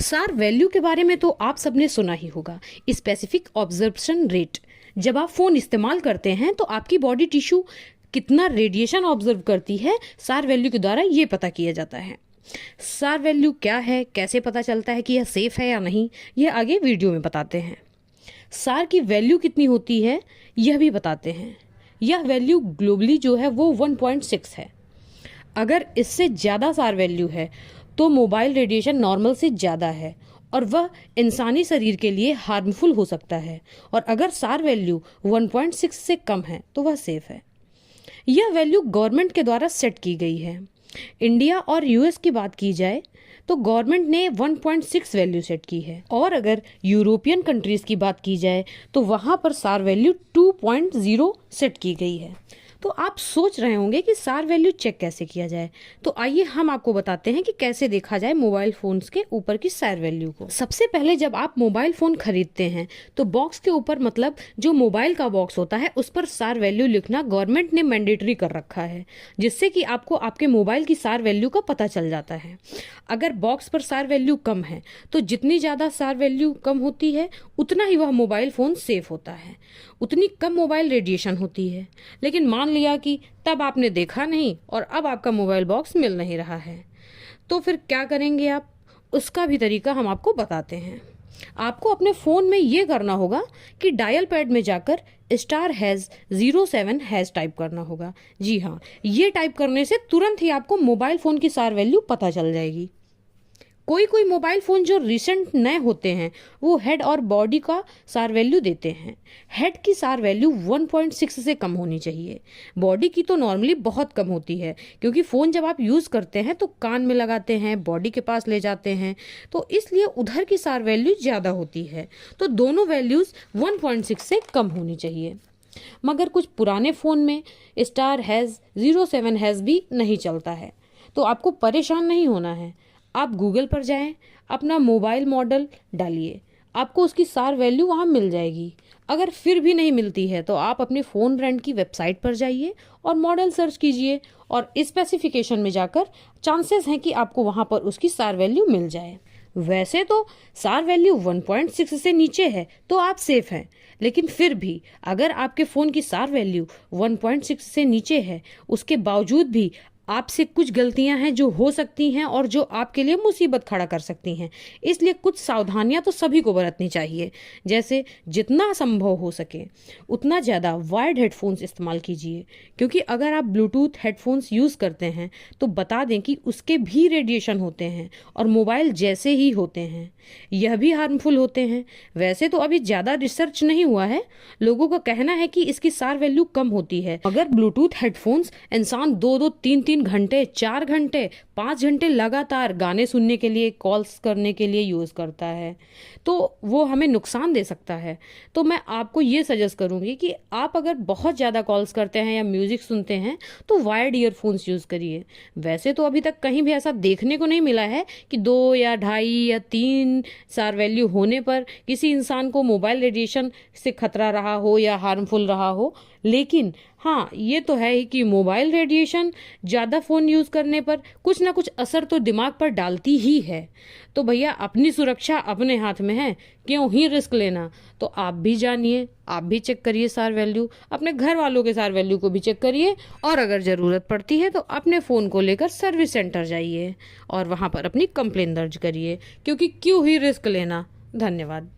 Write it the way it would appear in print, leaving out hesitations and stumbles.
सार वैल्यू के बारे में तो आप सबने सुना ही होगा, स्पेसिफिक ऑब्जर्प्शन रेट। जब आप फ़ोन इस्तेमाल करते हैं तो आपकी बॉडी टिश्यू कितना रेडिएशन ऑब्जर्व करती है, सार वैल्यू के द्वारा ये पता किया जाता है। सार वैल्यू क्या है, कैसे पता चलता है कि यह सेफ है या नहीं, यह आगे वीडियो में बताते हैं। सार की वैल्यू कितनी होती है यह भी बताते हैं। यह वैल्यू ग्लोबली जो है वो 1.6 है। अगर इससे ज़्यादा सार वैल्यू है तो मोबाइल रेडिएशन नॉर्मल से ज़्यादा है और वह इंसानी शरीर के लिए हार्मफुल हो सकता है। और अगर सार वैल्यू 1.6 से कम है तो वह सेफ है। यह वैल्यू गवर्नमेंट के द्वारा सेट की गई है। इंडिया और यूएस की बात की जाए तो गवर्नमेंट ने 1.6 वैल्यू सेट की है, और अगर यूरोपियन कंट्रीज़ की बात की जाए तो वहाँ पर सार वैल्यू 2.0 सेट की गई है। तो आप सोच रहे होंगे कि सार वैल्यू चेक कैसे किया जाए, तो आइए हम आपको बताते हैं कि कैसे देखा जाए मोबाइल फ़ोन्स के ऊपर की सार वैल्यू को। सबसे पहले जब आप मोबाइल फ़ोन खरीदते हैं तो बॉक्स के ऊपर, मतलब जो मोबाइल का बॉक्स होता है, उस पर सार वैल्यू लिखना गवर्नमेंट ने मैंडेटरी कर रखा है, जिससे कि आपको आपके मोबाइल की सार वैल्यू का पता चल जाता है। अगर बॉक्स पर सार वैल्यू कम है तो जितनी ज़्यादा सार वैल्यू कम होती है उतना ही वह मोबाइल फ़ोन सेफ होता है, उतनी कम मोबाइल रेडिएशन होती है। लेकिन मान लिया कि तब आपने देखा नहीं और अब आपका मोबाइल बॉक्स मिल नहीं रहा है, तो फिर क्या करेंगे आप? उसका भी तरीका हम आपको बताते हैं। आपको अपने फ़ोन में ये करना होगा कि डायल पैड में जाकर *#07# टाइप करना होगा। जी हाँ, ये टाइप करने से तुरंत ही आपको मोबाइल फ़ोन की सार वैल्यू पता चल जाएगी। कोई कोई मोबाइल फ़ोन जो रिसेंट नए होते हैं वो हेड और बॉडी का सार वैल्यू देते हैं। हेड की सार वैल्यू 1.6 से कम होनी चाहिए। बॉडी की तो नॉर्मली बहुत कम होती है, क्योंकि फ़ोन जब आप यूज़ करते हैं तो कान में लगाते हैं, बॉडी के पास ले जाते हैं, तो इसलिए उधर की सार वैल्यू ज़्यादा होती है। तो दोनों वैल्यूज़ 1.6 से कम होनी चाहिए। मगर कुछ पुराने फ़ोन में *#07# भी नहीं चलता है, तो आपको परेशान नहीं होना है। आप गूगल पर जाएं, अपना मोबाइल मॉडल डालिए, आपको उसकी सार वैल्यू वहाँ मिल जाएगी। अगर फिर भी नहीं मिलती है तो आप अपने फ़ोन ब्रांड की वेबसाइट पर जाइए और मॉडल सर्च कीजिए, और स्पेसिफिकेशन में जाकर चांसेस हैं कि आपको वहाँ पर उसकी सार वैल्यू मिल जाए। वैसे तो सार वैल्यू 1.6 से नीचे है तो आप सेफ हैं, लेकिन फिर भी अगर आपके फ़ोन की सार वैल्यू 1.6 से नीचे है, उसके बावजूद भी आपसे कुछ गलतियां हैं जो हो सकती हैं और जो आपके लिए मुसीबत खड़ा कर सकती हैं, इसलिए कुछ सावधानियां तो सभी को बरतनी चाहिए। जैसे जितना संभव हो सके उतना ज़्यादा वायर्ड हेडफोन्स इस्तेमाल कीजिए, क्योंकि अगर आप ब्लूटूथ हेडफोन्स यूज़ करते हैं तो बता दें कि उसके भी रेडिएशन होते हैं और मोबाइल जैसे ही होते हैं, यह भी हार्मफुल होते हैं। वैसे तो अभी ज़्यादा रिसर्च नहीं हुआ है, लोगों का कहना है कि इसकी सार वैल्यू कम होती है। अगर ब्लूटूथ हेडफोन्स इंसान 2-2, 3-3 घंटे, 4 घंटे, 5 घंटे लगातार गाने सुनने के लिए, कॉल्स करने के लिए यूज़ करता है तो वो हमें नुकसान दे सकता है। तो मैं आपको ये सजेस्ट करूँगी कि आप अगर बहुत ज़्यादा कॉल्स करते हैं या म्यूज़िक सुनते हैं तो वायर्ड ईयरफोन्स यूज़ करिए। वैसे तो अभी तक कहीं भी ऐसा देखने को नहीं मिला है कि 2 या 2.5 या 3 सार वैल्यू होने पर किसी इंसान को मोबाइल रेडिएशन से खतरा रहा हो या हार्मफुल रहा हो। लेकिन हाँ, ये तो है ही कि मोबाइल रेडिएशन ज़्यादा फ़ोन यूज़ करने पर कुछ ना कुछ असर तो दिमाग पर डालती ही है। तो भैया, अपनी सुरक्षा अपने हाथ में है, क्यों ही रिस्क लेना। तो आप भी जानिए, आप भी चेक करिए सार वैल्यू, अपने घर वालों के सार वैल्यू को भी चेक करिए, और अगर ज़रूरत पड़ती है तो अपने फ़ोन को लेकर सर्विस सेंटर जाइए और वहाँ पर अपनी कंप्लेन दर्ज करिए, क्योंकि क्यों ही रिस्क लेना। धन्यवाद।